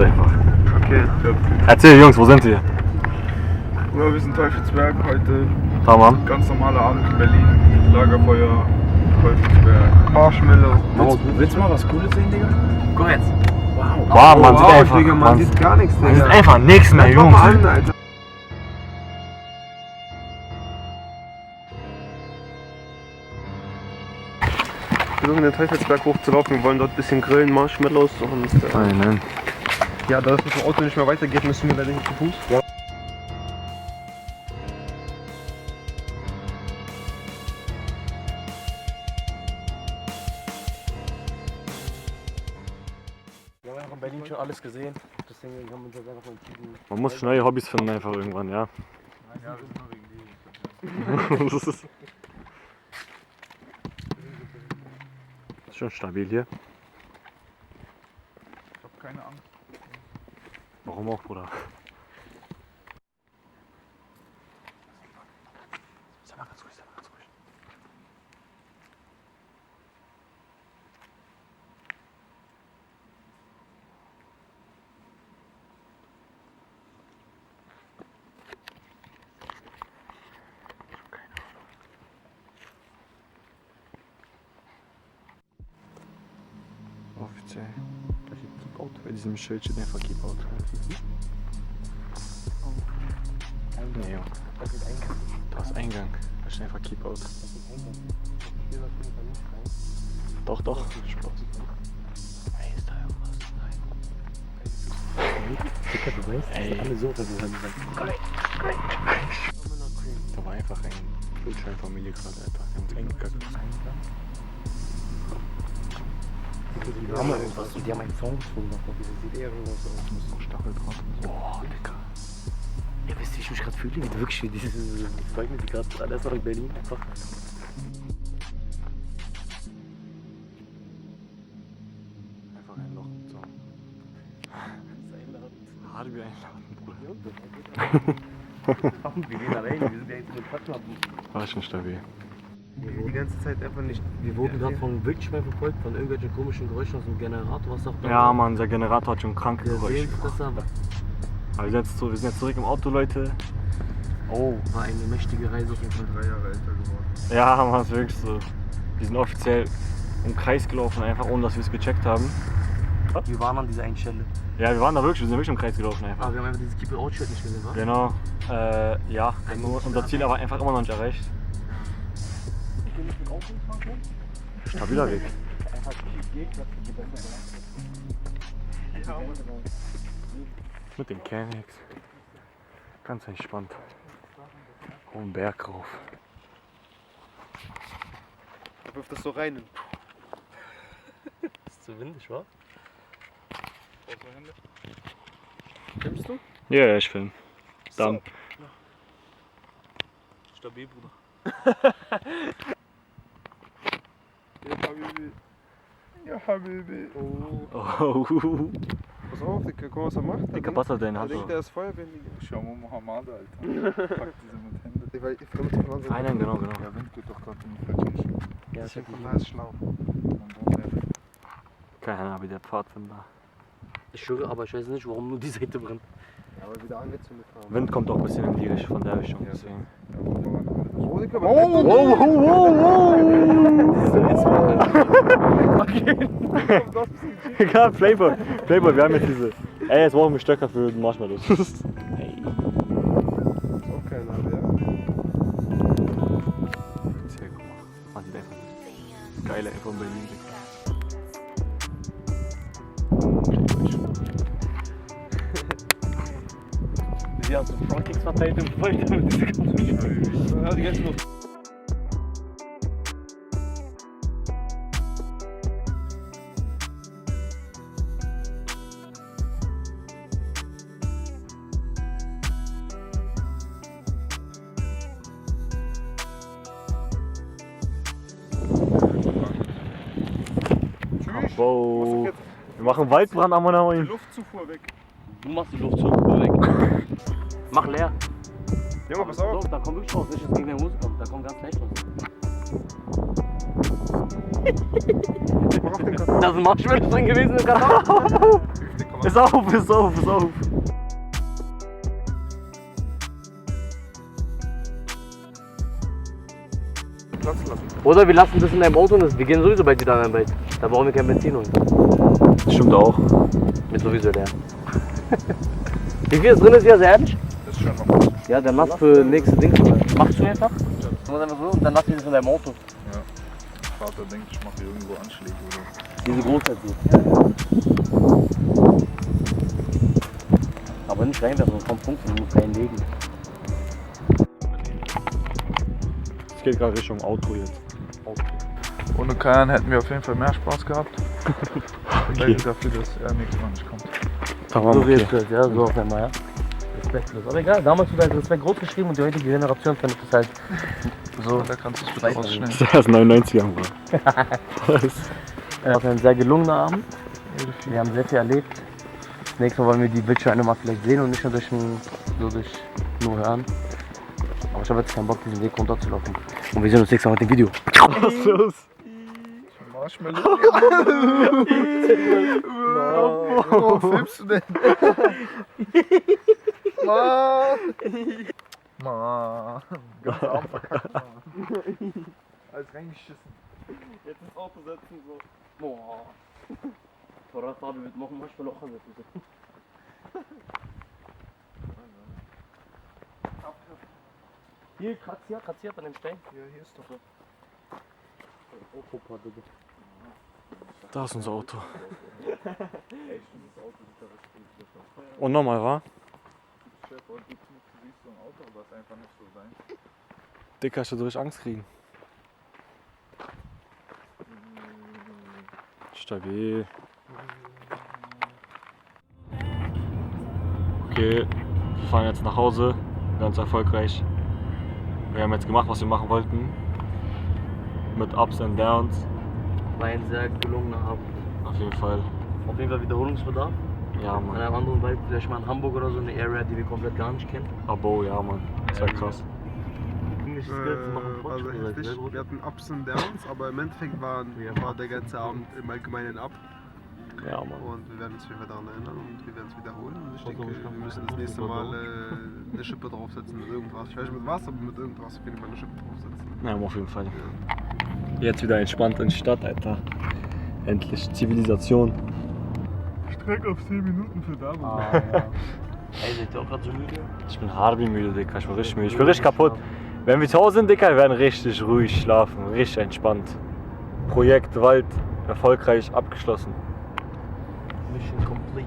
Einfach. Okay. Erzähl Jungs, wo sind wir? Ja, wir sind Teufelsberg heute. Tamam. Ganz normaler Abend in Berlin. Lagerfeuer, Teufelsberg, Marshmallow. Willst du mal was Cooles sehen, Digga? Guck jetzt. Wow. Wow, man sieht einfach, Digga, man sieht gar nichts, man sieht Digga. einfach nichts mehr, Guck Jungs. mal an, Alter. Wir versuchen den Teufelsberg hochzulaufen, wir wollen dort ein bisschen grillen, Marshmallows und Nein. ja, da es mit dem Auto nicht mehr weitergeht, müssen wir leider nicht zu Fuß. Ja. Wir haben einfach in Berlin schon alles gesehen. Deswegen haben wir uns jetzt einfach entschieden. Man muss neue Hobbys finden einfach irgendwann, ja. Ja, wir sind nur wegen Das ist schon stabil hier. Ich hab keine Angst. Warum auch, Bruder? Sei mal ganz ruhig, sei mal ganz ruhig. Offiziell. Da steht Keep Out. Bei diesem Schild steht einfach Keep Out. Nee, Junge. Das ist Eingang. Da ist Eingang. Da steht einfach Keep Out. Das ist Eingang. Hier soll auf jeden Fall nicht rein. Doch. Spaß. Ey, ist da irgendwas? Nein. Dicker, du weißt, Ey. dass alle so versuchen. Da war einfach ein Gutscheinfamilie gerade, Alter. Die haben sich gekackt. Die haben irgendwas. Die haben einen Song gefunden. Das sieht ehrenlos aus. Das muss doch Stacheldraht. Boah, Digga. Ihr wisst, wie ich mich gerade fühle, wie wirklich wie diese Zeugen, die gerade alles noch in Berlin einfach. Einfach ein Loch im Zaun. Harbi einladen, Bruder. Wir gehen allein, wir sind ja jetzt in den Stadtmappen. War schon stabil. Die ganze Zeit einfach nicht. Wir wurden gerade von Wildschweinen verfolgt, von irgendwelchen komischen Geräuschen aus dem Generator, was auch da Ja, Mann, der Generator hat schon kranke Der Geräusche. Seelenfresser Aber wir sind jetzt zurück im Auto, Leute. Oh. war eine mächtige Reise auf jeden Fall. 3 Jahre älter geworden. Ja, Mann, ist wirklich so. Wir sind offiziell im Kreis gelaufen, einfach ohne dass wir es gecheckt haben. Wir waren an dieser einen Stelle. Ja, wir sind wirklich im Kreis gelaufen einfach. Aber wir haben einfach dieses Keep-Out-Schild nicht gesehen, wa? Genau. Ja, nur unser Ziel aber einfach immer noch nicht erreicht. Stabiler Weg. Mit dem Kennex. Ganz entspannt. Hohen Berg rauf. Da wirft das so rein. Ist zu windig, wa? Hände. Filmst du? Ja, ich film. Dann. Stabil, Bruder. Ja, Habibi. Ja, Habibi. Oh. Pass auf, Digga, guck mal, was er macht. Dicker Wasser, den Er hat denkt, so. der ist Feuerwehrliga. Schau mal Mohammed, Alter. Pack diese mit Händen. Weil ich filme von unserem. Nein, genau. Der Wind geht doch gerade in die falsche Richtung. Ja, Ich ich hab bin von ist schlau. Man braucht ja- Keine Ahnung, wie der Pfadfinder. Ich schwöre, aber ich weiß nicht, warum nur die Seite brennt. Ja, aber wieder angezündet haben. Wind kommt auch ein bisschen in die Richtung, von der Richtung. Ja, Deswegen. Ja, guck mal, Oh, Digga, Egal, Playboy, wir haben jetzt diese. Ey, jetzt brauchen wir Stöcker für den Marshmallows. Ey. Ist auch keiner, ja. Sehr gut. Man sieht einfach nicht. Geile Info in Berlin. Die haben so Frontkicks verteilt und wollte damit diese ganzen Ja, die ganzen noch. Wow. Wir machen Waldbrand am Die Moin. Luftzufuhr weg. Du machst die Luft so weg. Mach leer. Junge, pass auf. So, da kommt wirklich raus, nicht, dass gegen der Hose kommt. Da kommt ganz leicht raus. Mach auf den Karton. Da sind Marshmallows drin gewesen im Karton. Dicker, Ist auf, ist auf, ist auf. Platz lassen. Oder wir lassen das in deinem Auto und wir gehen sowieso bald wieder an dein Bett. Da brauchen wir kein Benzin holen. Stimmt auch. Mit sowieso leer. Wie viel ist drin, ist ja sehr ehrlich? Das ist schon noch gut. Ja, dann machst du nächste Ding. Machst du einfach? Du machst einfach so und dann lass ich das in deinem Auto. Ja. Mein Vater denkt, ich mache irgendwo Anschläge oder. Diese Großheit sieht. Aber nicht reinwerfen, sonst kommt Punkt und du musst reinlegen. Es geht gerade Richtung Auto jetzt. Ohne Kajan hätten wir auf jeden Fall mehr Spaß gehabt. Danke dafür, dass er nächstes Mal nicht kommt. So wie es ist, ja, so auf einmal, ja. Respektlos. Aber egal, damals wurde halt Respekt groß geschrieben und die heutige Generation findet das halt so. Da kannst du es bitte rausschneiden. Das ist 99er, Mann. War ein sehr gelungener Abend. Wir haben sehr viel erlebt. Das nächste Mal wollen wir die Bildschirme mal vielleicht sehen und nicht nur nur hören. Aber ich habe jetzt keinen Bock, diesen Weg runterzulaufen. Und wir sehen uns nächstes Mal mit dem Video. Was ist los? Marshmallow. Warum filmst du denn? Mann! Mann! Ganz arm verkackt, Mann. Alles reingeschissen. Jetzt ins Auto setzen so. Boah. Torah Fabi wird noch manchmal auch ansetzen. Hier, kratziert an dem Stein. Ja, hier ist doch. Da ist unser Auto. Und nochmal, wa? Chef, und du siehst so ein Auto, aber es einfach nicht so sein. Dicker, ich durch Angst kriegen. Stabil. Okay, wir fahren jetzt nach Hause. Ganz erfolgreich. Wir haben jetzt gemacht, was wir machen wollten. Mit Ups and Downs. War ein sehr gelungener Abend. Auf jeden Fall. Auf jeden Fall Wiederholungsbedarf. Ja, An Mann. einem anderen Wald, vielleicht mal in Hamburg oder so, eine Area, die wir komplett gar nicht kennen. Abo, ja, Mann. Das war krass. English Skills machen War sehr Fortschritte, sehr heftig. gut. Wir hatten Ups und Downs, aber im Endeffekt war der ganze Abend im Allgemeinen ab. Ja, Mann. Und wir werden uns auf jeden Fall daran erinnern und wir werden es wiederholen. Und ich Vollkommen denke, wir stimmt. müssen das nächste Mal eine Schippe draufsetzen mit irgendwas. Ich weiß nicht mit was, aber mit irgendwas auf jeden Fall eine Schippe draufsetzen. Ja, auf jeden Fall. Jetzt wieder entspannt in die Stadt, Alter. Endlich Zivilisation. Streck auf 10 Minuten für da. Ah, ja. Ey, seid ihr auch gerade so müde? Ich bin harbi müde, Dicker. Ich bin richtig müde. Ich bin richtig kaputt. Wenn wir zu Hause sind, Dicker, wir werden richtig ruhig schlafen. Richtig entspannt. Projekt Wald erfolgreich abgeschlossen. Mission complete.